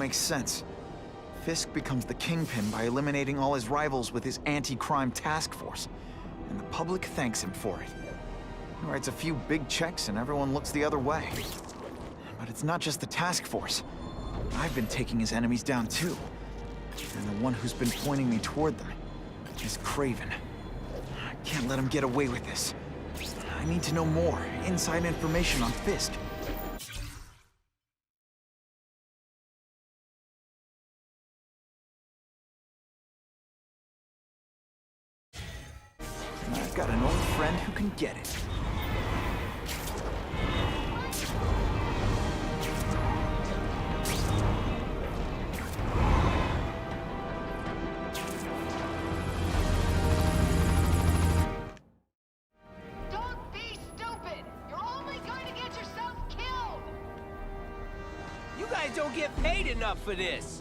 makes sense. Fisk becomes the kingpin by eliminating all his rivals with his anti-crime task force, and the public thanks him for it. He writes a few big checks and everyone looks the other way. But it's not just the task force. I've been taking his enemies down too. And the one who's been pointing me toward them is Kraven. I can't let him get away with this. I need to know more, inside information on Fisk. And I've got an old friend who can get it. Don't get paid enough for this.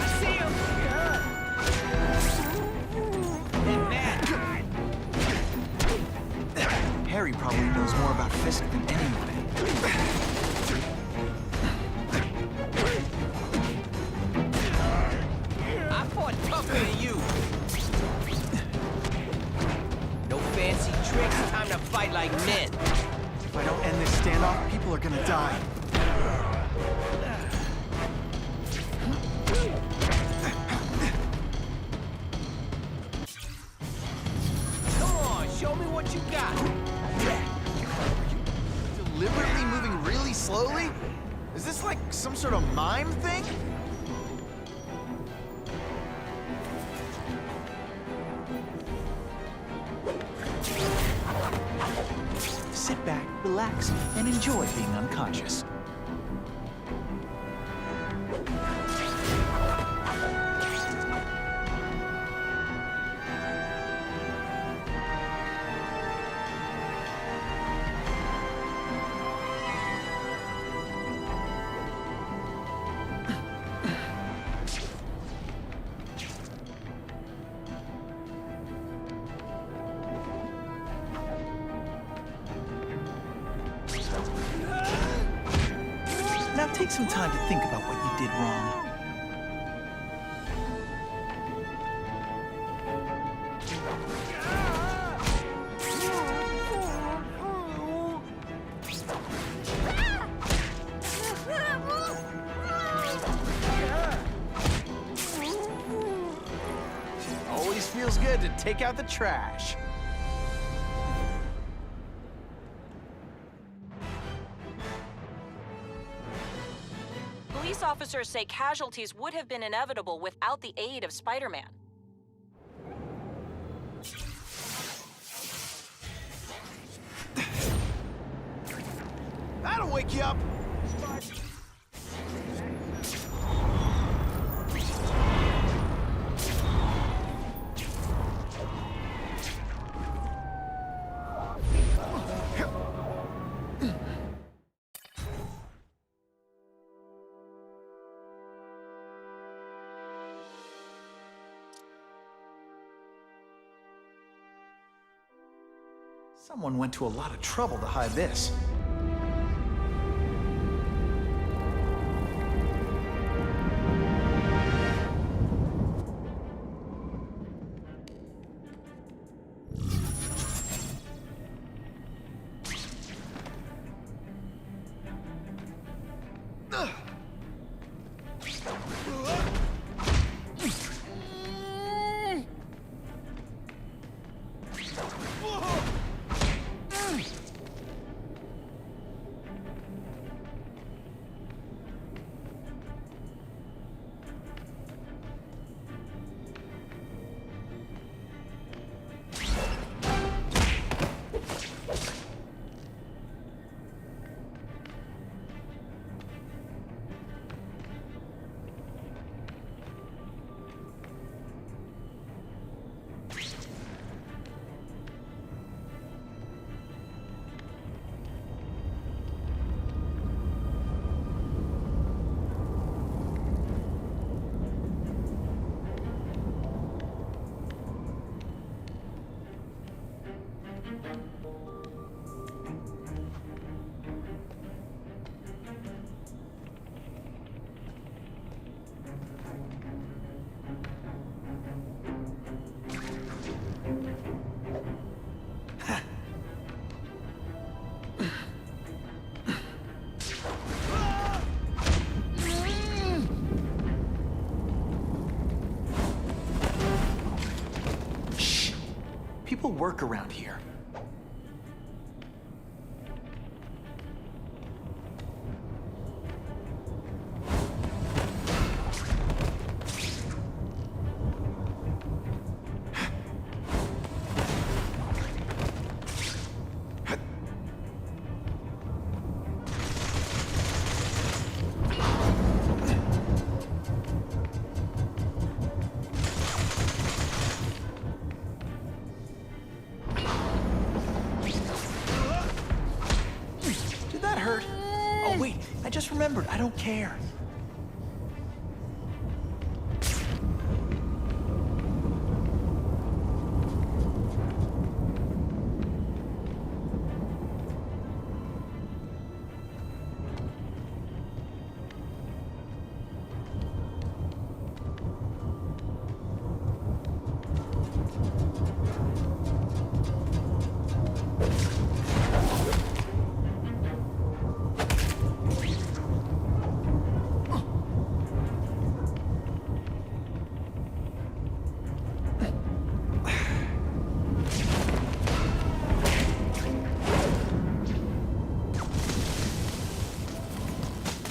I see him. Harry probably knows more about Fisk than anyone. I fought tougher than you. No fancy tricks, time to fight like men. If I don't end this standoff, people are gonna die. Come on, show me what you got. Deliberately moving really slowly? Is this like some sort of mime thing? Sit back, relax, and enjoy being unconscious. Now take some time to think about what you did wrong. Always feels good to take out the trash. Police officers say casualties would have been inevitable without the aid of Spider-Man. That'll wake you up! Someone went to a lot of trouble to hide this. people work around here? Oh wait, I just remembered, I don't care.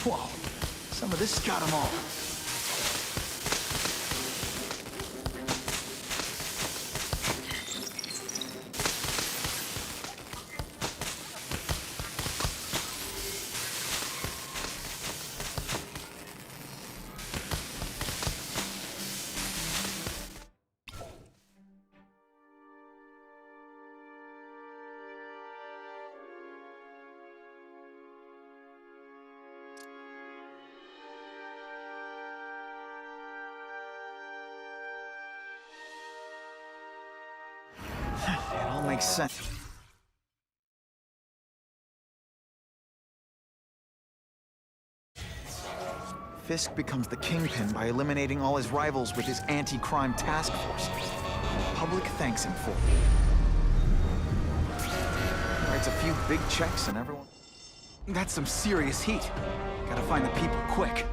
Whoa, some of this got them all. It all makes sense. Fisk becomes the kingpin by eliminating all his rivals with his anti-crime task force. The public thanks him for it. He writes a few big checks and everyone... That's some serious heat. Gotta find the people quick.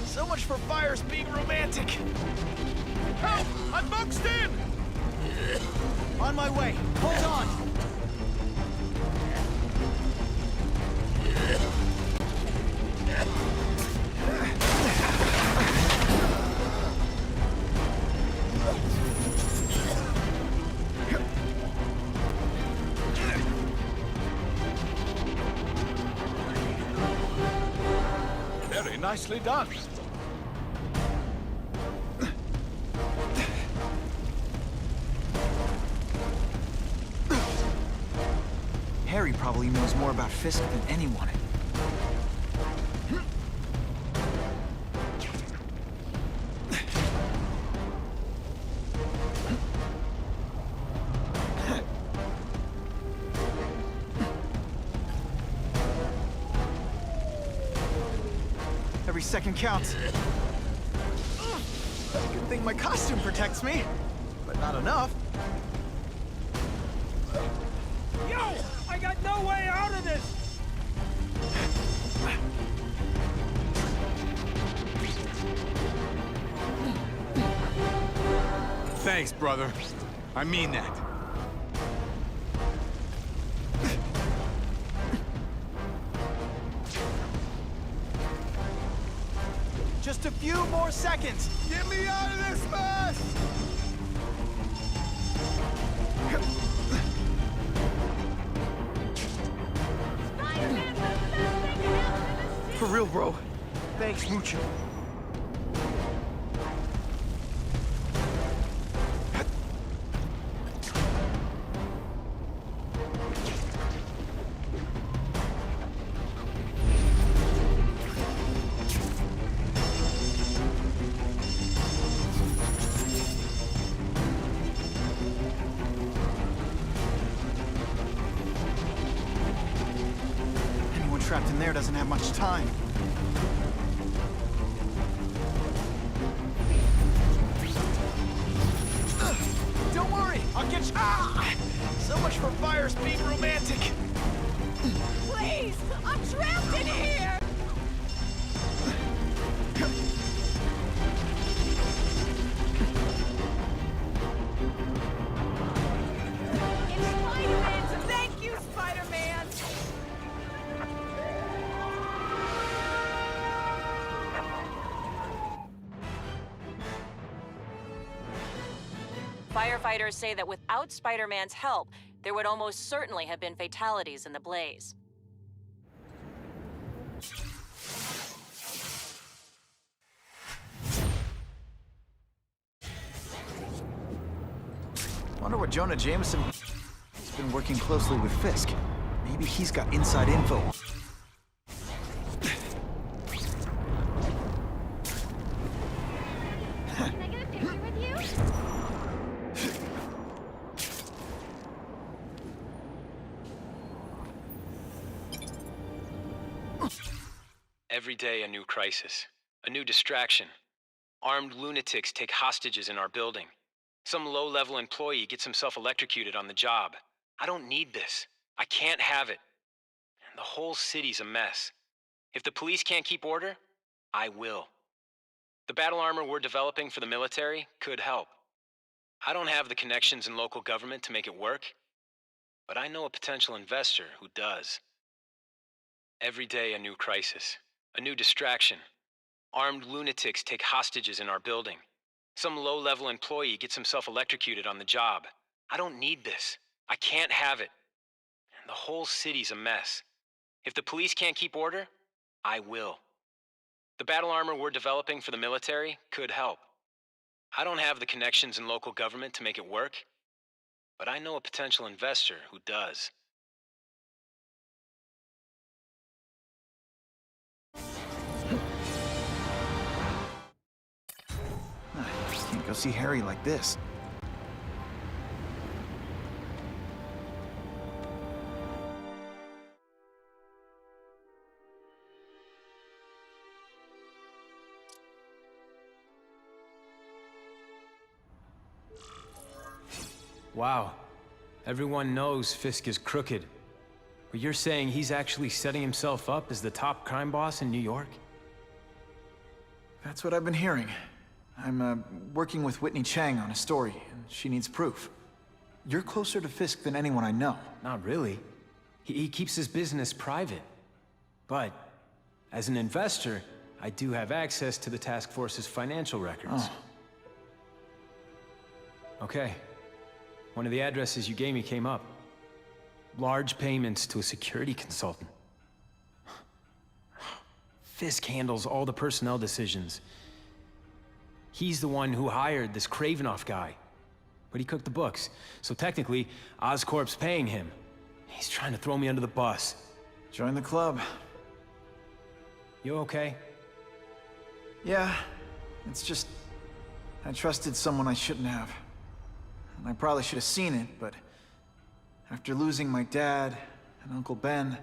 So much for fires being romantic. Help! I'm boxed in! On my way. Hold on. Very nicely done. Harry probably knows more about Fisk than anyone. Every second counts. Good thing my costume protects me, but not enough. Yo! I got no way out of this! Thanks, brother. I mean that. Just a few more seconds. Get me out of this mess! For real, bro. Thanks, mucho. Anyone trapped in there doesn't have much time. don't worry, I'll get you. Ah! So much for fires being romantic. Please! I'm trapped in here! It's Spider-Man! Thank you, Spider-Man! Firefighters say that without Spider-Man's help, there would almost certainly have been fatalities in the blaze. Wonder what Jonah Jameson... He's been working closely with Fisk. Maybe he's got inside info. Can I get a picture with you? Every day a new crisis, a new distraction. Armed lunatics take hostages in our building. Some low-level employee gets himself electrocuted on the job. I don't need this. I can't have it. And the whole city's a mess. If the police can't keep order, I will. The battle armor we're developing for the military could help. I don't have the connections in local government to make it work, but I know a potential investor who does. Every day a new crisis, a new distraction. Armed lunatics take hostages in our building. Some low-level employee gets himself electrocuted on the job. I don't need this. I can't have it. And the whole city's a mess. If the police can't keep order, I will. The battle armor we're developing for the military could help. I don't have the connections in local government to make it work, but I know a potential investor who does. Can't go see Harry like this. Wow. Everyone knows Fisk is crooked. But you're saying he's actually setting himself up as the top crime boss in New York? That's what I've been hearing. I'm working with Whitney Chang on a story, and she needs proof. You're closer to Fisk than anyone I know. Not really. He keeps his business private. But, as an investor, I do have access to the task force's financial records. Oh. Okay. One of the addresses you gave me came up. Large payments to a security consultant. Fisk handles all the personnel decisions. He's the one who hired this Kravinoff guy. But he cooked the books, so technically, Oscorp's paying him. He's trying to throw me under the bus. Join the club. You okay? Yeah, it's just... I trusted someone I shouldn't have. And I probably should have seen it, but... after losing my dad and Uncle Ben...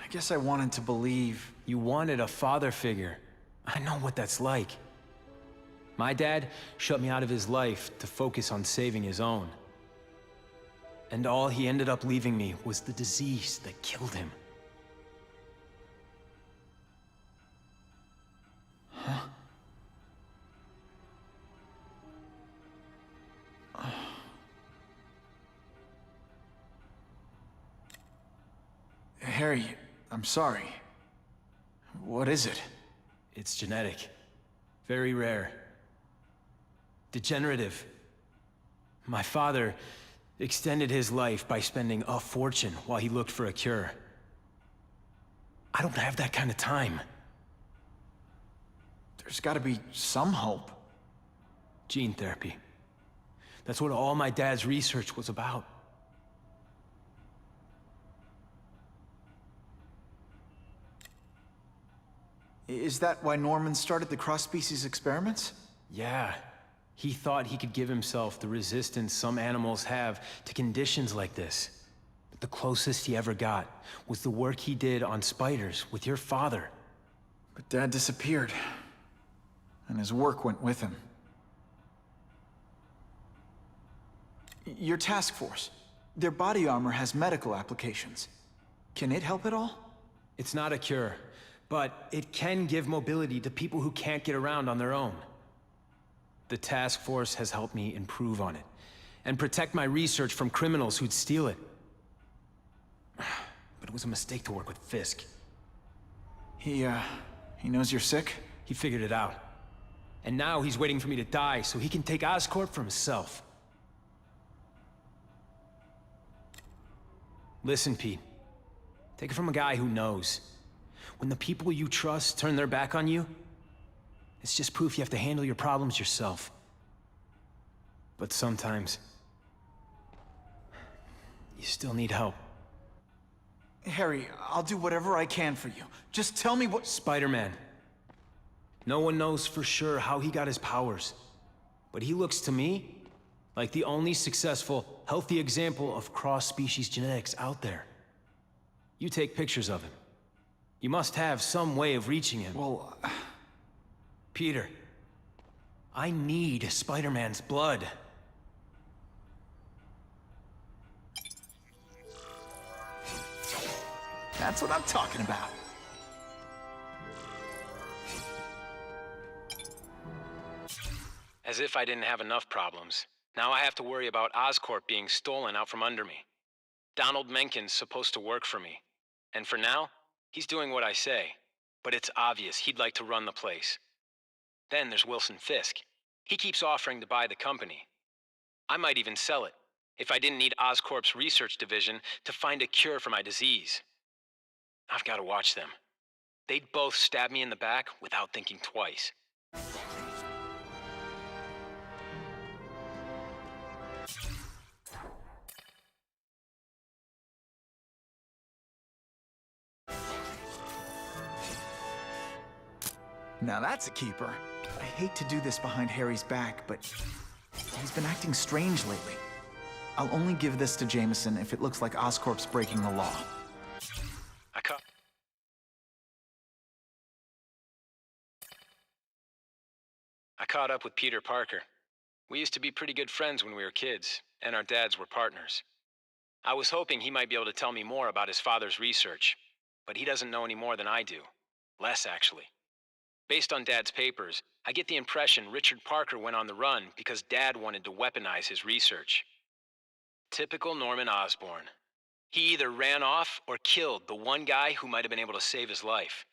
I guess I wanted to believe... You wanted a father figure. I know what that's like. My dad shut me out of his life to focus on saving his own. And all he ended up leaving me was the disease that killed him. Huh? Harry, I'm sorry. What is it? It's genetic. Very rare. Degenerative. My father extended his life by spending a fortune while he looked for a cure. I don't have that kind of time. There's gotta be some hope. Gene therapy. That's what all my dad's research was about. Is that why Norman started the cross-species experiments? Yeah. He thought he could give himself the resistance some animals have to conditions like this. But the closest he ever got was the work he did on spiders with your father. But Dad disappeared. And his work went with him. Your task force. Their body armor has medical applications. Can it help at all? It's not a cure, but it can give mobility to people who can't get around on their own. The task force has helped me improve on it, and protect my research from criminals who'd steal it. But it was a mistake to work with Fisk. He knows you're sick? He figured it out. And now he's waiting for me to die so he can take Oscorp for himself. Listen, Pete. Take it from a guy who knows. When the people you trust turn their back on you, it's just proof you have to handle your problems yourself. But sometimes, you still need help. Harry, I'll do whatever I can for you. Just tell me what— Spider-Man. No one knows for sure how he got his powers. But he looks to me like the only successful, healthy example of cross-species genetics out there. You take pictures of him. You must have some way of reaching him. Well, Peter, I need Spider-Man's blood. that's what I'm talking about. As if I didn't have enough problems. Now I have to worry about Oscorp being stolen out from under me. Donald Mencken's supposed to work for me. And for now, he's doing what I say. But it's obvious he'd like to run the place. Then there's Wilson Fisk. He keeps offering to buy the company. I might even sell it, if I didn't need Oscorp's research division to find a cure for my disease. I've got to watch them. They'd both stab me in the back without thinking twice. Now that's a keeper. I hate to do this behind Harry's back, but he's been acting strange lately. I'll only give this to Jameson if it looks like Oscorp's breaking the law. I caught up with Peter Parker. We used to be pretty good friends when we were kids, and our dads were partners. I was hoping he might be able to tell me more about his father's research, but he doesn't know any more than I do. Less, actually. Based on Dad's papers, I get the impression Richard Parker went on the run because Dad wanted to weaponize his research. Typical Norman Osborn. He either ran off or killed the one guy who might have been able to save his life.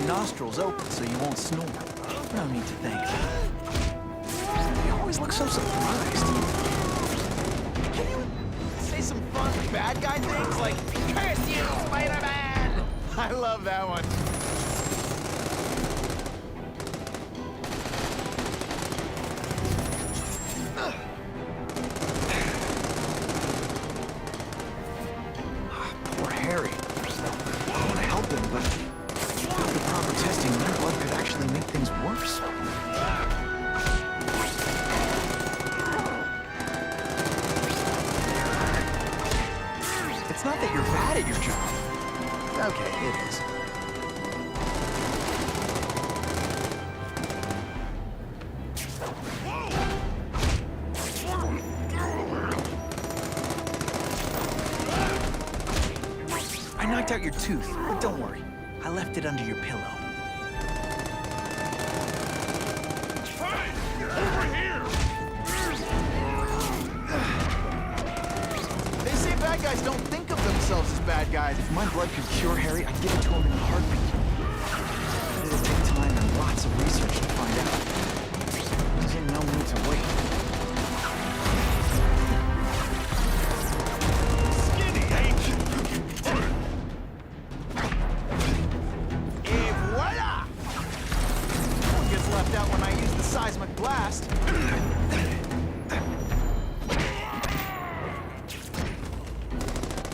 Nostrils open so you won't snore. No need to thank me. You always look so surprised. Can you say some fun bad guy things like, "Curse you, Spider-Man"? I love that one. Poor Harry. I want to help him, but without the proper testing, their blood could actually make things worse. It's not that you're bad at your job. Okay, it is. knocked out your tooth, but don't worry. I left it under your pillow. Hey! Over here! They say bad guys don't think of themselves as bad guys. If my blood could cure Harry, I'd give it to him in a heartbeat. But it'll take time and lots of research to find out. There's no need to wait. Skinny, ain't you? Et voila! No one gets left out when I use the seismic blast.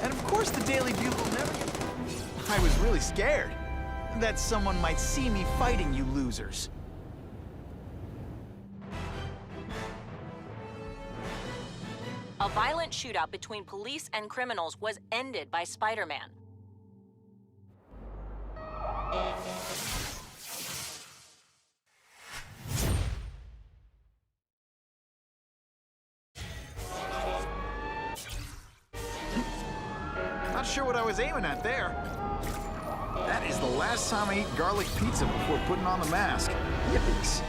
And of course the Daily Bugle never gets... I was really scared that someone might see me fighting you losers. A violent shootout between police and criminals was ended by Spider-Man. Not sure what I was aiming at there. That is the last time I eat garlic pizza before putting on the mask. Yikes.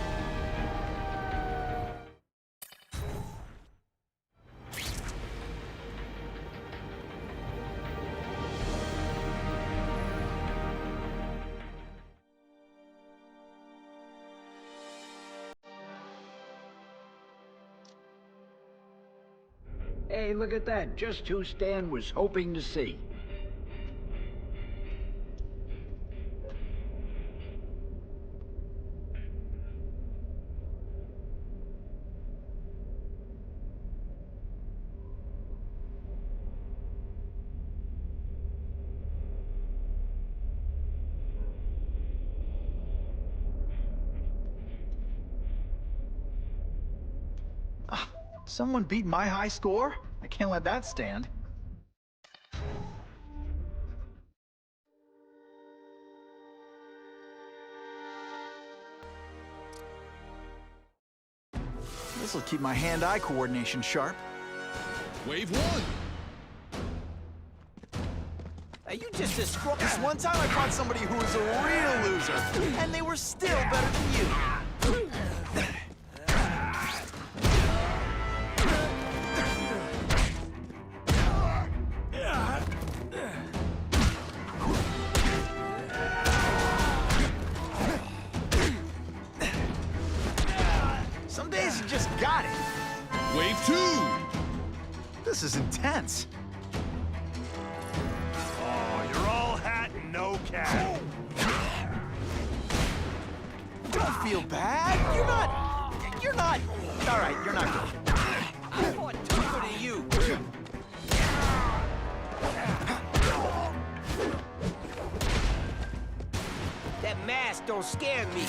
Hey, look at that. Just who Stan was hoping to see. Someone beat my high score? I can't let that stand. This'll keep my hand-eye coordination sharp. Wave one! Are you just a scroll? This one time I caught somebody who was a real loser, and they were still better than you. Some days you just got it. Wave two! This is intense. Oh, you're all hat and no cap. Don't feel bad. You're not. All right, you're not good. I fought tougher than you. That mask don't scare me.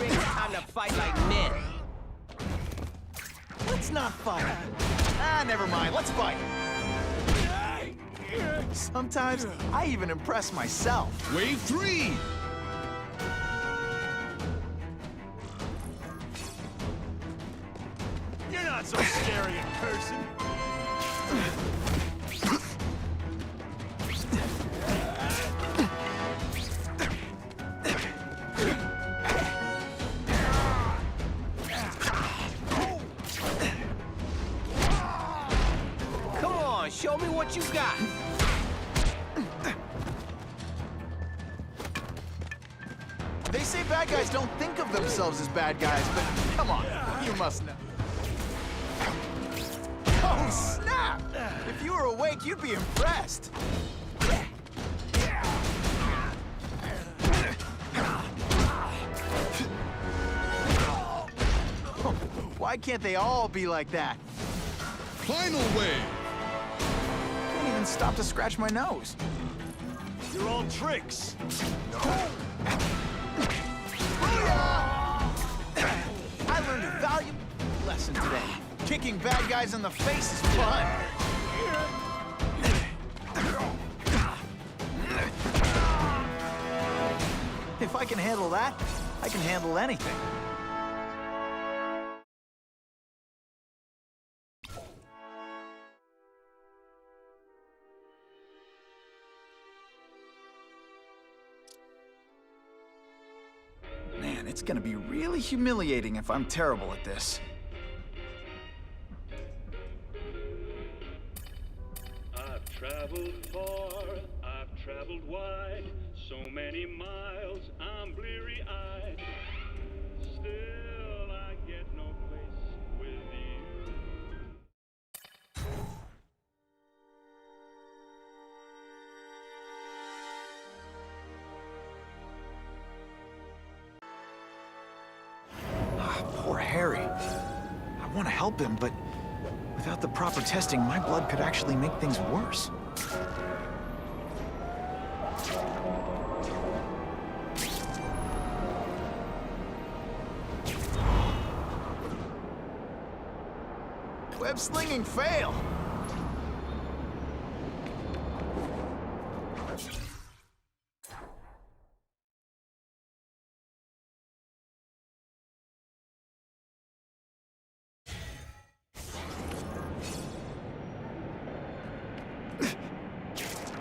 Time to fight like men. Let's not fight. Never mind. Let's fight. Sometimes I even impress myself. Wave three! You're not so scary in person. Show me what you got. They say bad guys don't think of themselves as bad guys, but come on, you must know. Oh, snap! If you were awake, you'd be impressed. Why can't they all be like that? Final wave! Can't even stop to scratch my nose. You're all tricks. I learned a valuable lesson today. Kicking bad guys in the face is fun. If I can handle that, I can handle anything. Man, it's gonna be really humiliating if I'm terrible at this. I've traveled far, I've traveled wide, so many miles, I'm bleary-eyed. Still, I get no place with you. Poor Harry. I want to help him, but without the proper testing, my blood could actually make things worse. Web slinging fail!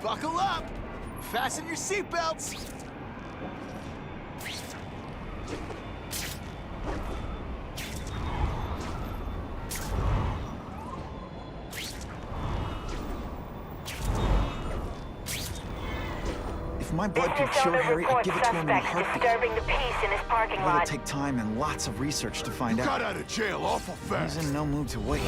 Buckle up! Fasten your seatbelts! If my blood could cure Harry, I'd give it to him in a heartbeat. Disturbing the peace in his parking It'll lot. take time and lots of research to find You out. got out of jail awful fast. He's in no mood to wait.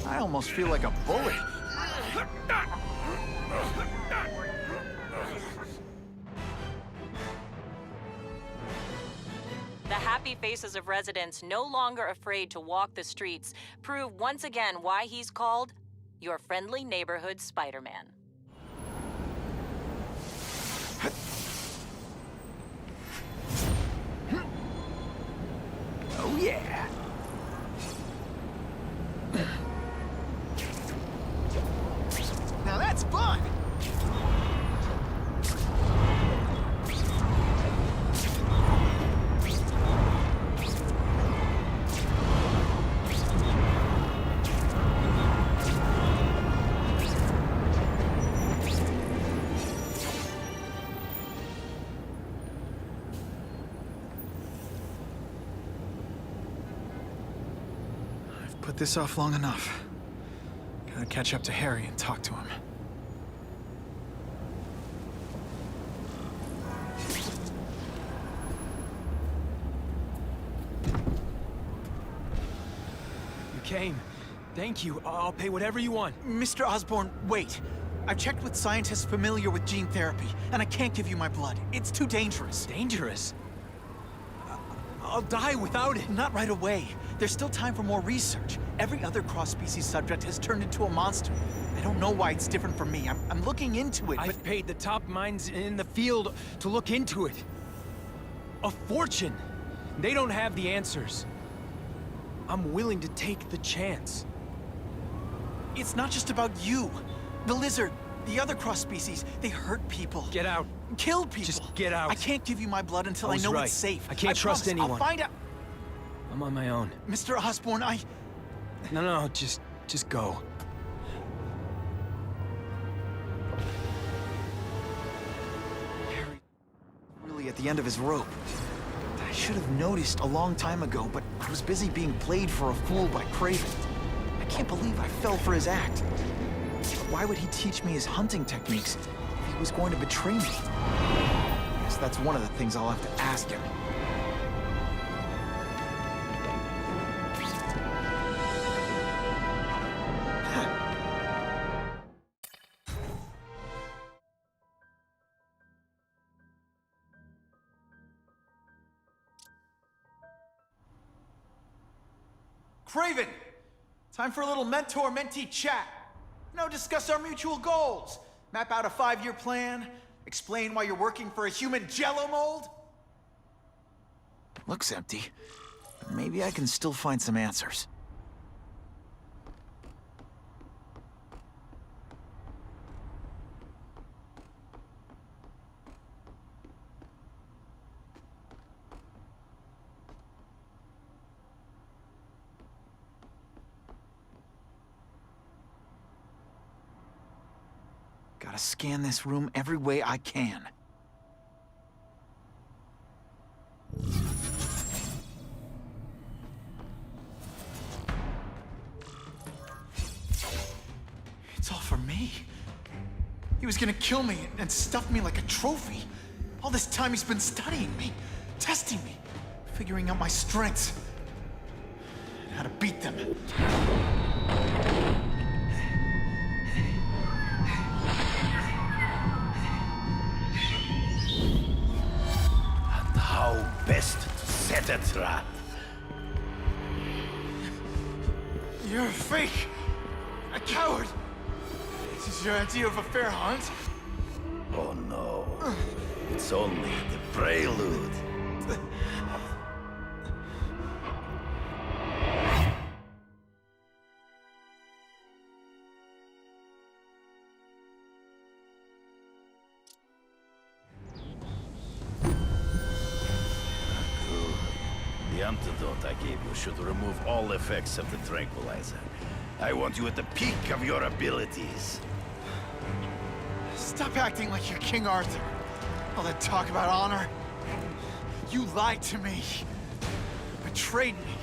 I almost feel like a bully. The happy faces of residents no longer afraid to walk the streets prove once again why he's called your friendly neighborhood Spider-Man. Oh yeah! Now that's fun! I've put this off long enough. Gotta catch up to Harry and talk to him. You came. Thank you. I'll pay whatever you want. Mr. Osborn, wait. I've checked with scientists familiar with gene therapy, and I can't give you my blood. It's too dangerous. Dangerous? I'll die without it. Not right away. There's still time for more research. Every other cross-species subject has turned into a monster. I don't know why it's different from me. I'm looking into it, I've paid the top minds in the field to look into it. A fortune. They don't have the answers. I'm willing to take the chance. It's not just about you. The lizard, the other cross-species, they hurt people. Get out. Kill people. Just get out. I can't give you my blood until I was know right. it's safe. I can't trust promise. anyone. I'll find out. I'm on my own. Mr. Osborn, No, just go. Harry, really at the end of his rope. I should have noticed a long time ago, but I was busy being played for a fool by Kraven. I can't believe I fell for his act. But why would he teach me his hunting techniques if he was going to betray me? I guess that's one of the things I'll have to ask him. Kraven! Time for a little mentor-mentee chat. Discuss our mutual goals. Map out a 5-year plan. Explain why you're working for a human jello mold. Looks empty. Maybe I can still find some answers. Gotta scan this room every way I can. It's all for me. He was gonna kill me and stuff me like a trophy. All this time he's been studying me, testing me, figuring out my strengths, and how to beat them. How best to set a trap? You're a fake! A coward! This is your idea of a fair hunt? Oh no. It's only the prelude. The antidote I gave you should remove all effects of the tranquilizer. I want you at the peak of your abilities. Stop acting like you're King Arthur. All that talk about honor. You lied to me. You betrayed me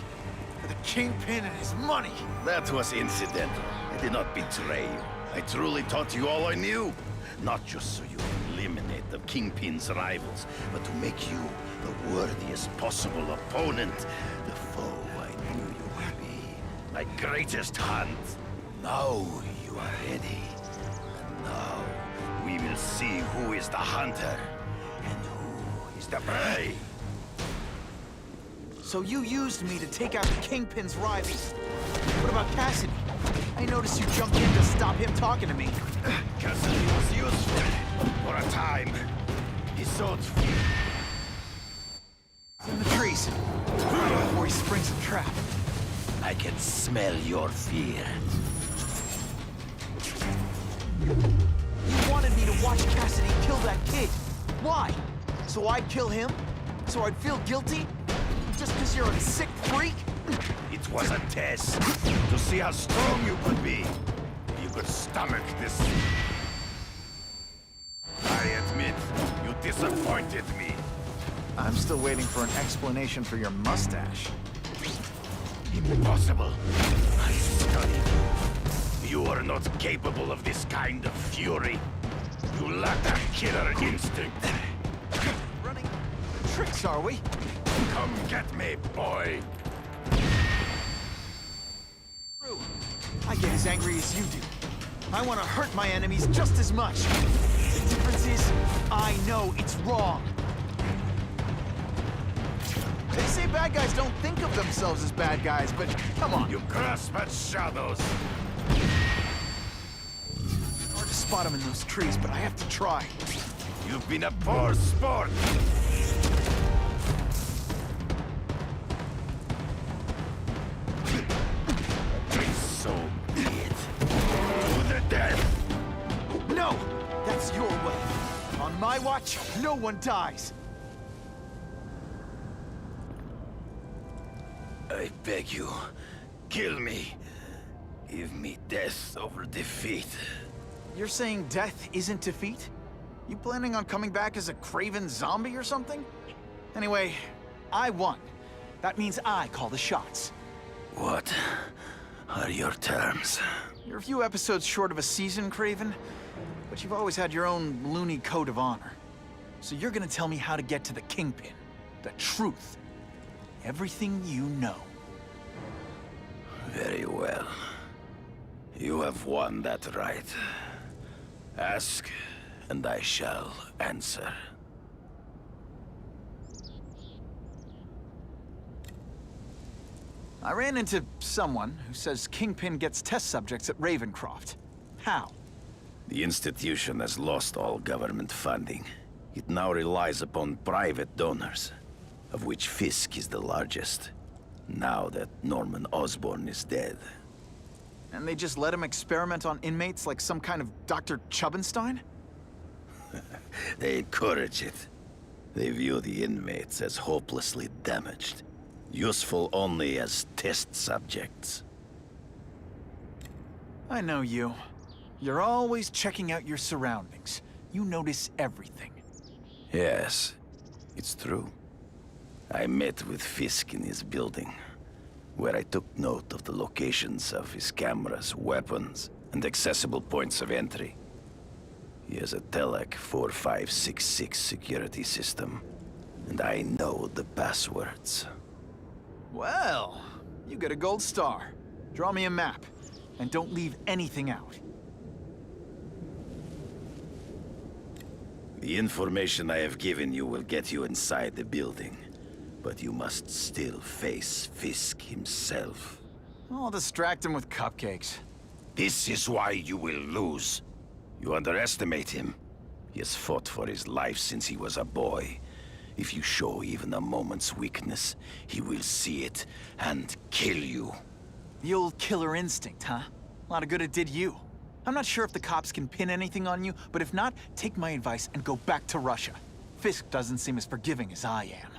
for the Kingpin and his money. That was incidental. I did not betray you. I truly taught you all I knew. Not just so you eliminate the Kingpin's rivals, but to make you the worthiest possible opponent. The foe I knew you would be. My greatest hunt. Now you are ready. And now we will see who is the hunter and who is the prey. So you used me to take out the Kingpin's rivals. What about Kassidy? I noticed you jumped in to stop him talking to me. Kassidy was useful for a time. He sowed fear. He's in the trees. Before he springs a trap. I can smell your fear. You wanted me to watch Kassidy kill that kid. Why? So I'd kill him? So I'd feel guilty? Just because you're a sick freak? It was a test to see how strong you could be. You could stomach this. I admit, you disappointed me. I'm still waiting for an explanation for your mustache. Impossible. I studied you. You are not capable of this kind of fury. You lack that killer instinct. Running tricks, are we? Come get me, boy. True. I get as angry as you do. I want to hurt my enemies just as much. The difference is, I know it's wrong. They say bad guys don't think of themselves as bad guys, but come on. You grasp at shadows. Hard to spot them in those trees, but I have to try. You've been a poor sport. So be it. To the death. No! That's your way. On my watch, no one dies. I beg you, kill me. Give me death over defeat. You're saying death isn't defeat? You planning on coming back as a Kraven zombie or something? Anyway, I won. That means I call the shots. What are your terms? You're a few episodes short of a season, Kraven, but you've always had your own loony code of honor. So you're gonna tell me how to get to the Kingpin, the truth. Everything you know. Very well. You have won that right. Ask, and I shall answer. I ran into someone who says Kingpin gets test subjects at Ravencroft. How? The institution has lost all government funding. It now relies upon private donors, of which Fisk is the largest. now that Norman Osborn is dead. And they just let him experiment on inmates like some kind of Dr. Chubbenstein? They encourage it. They view the inmates as hopelessly damaged, useful only as test subjects. I know you. You're always checking out your surroundings. You notice everything. Yes, it's true. I met with Fisk in his building, where I took note of the locations of his cameras, weapons, and accessible points of entry. He has a Telec 4566 security system, and I know the passwords. Well, you get a gold star. Draw me a map, and don't leave anything out. The information I have given you will get you inside the building, but you must still face Fisk himself. I'll distract him with cupcakes. This is why you will lose. You underestimate him. He has fought for his life since he was a boy. If you show even a moment's weakness, he will see it and kill you. The old killer instinct, huh? A lot of good it did you. I'm not sure if the cops can pin anything on you, but if not, take my advice and go back to Russia. Fisk doesn't seem as forgiving as I am.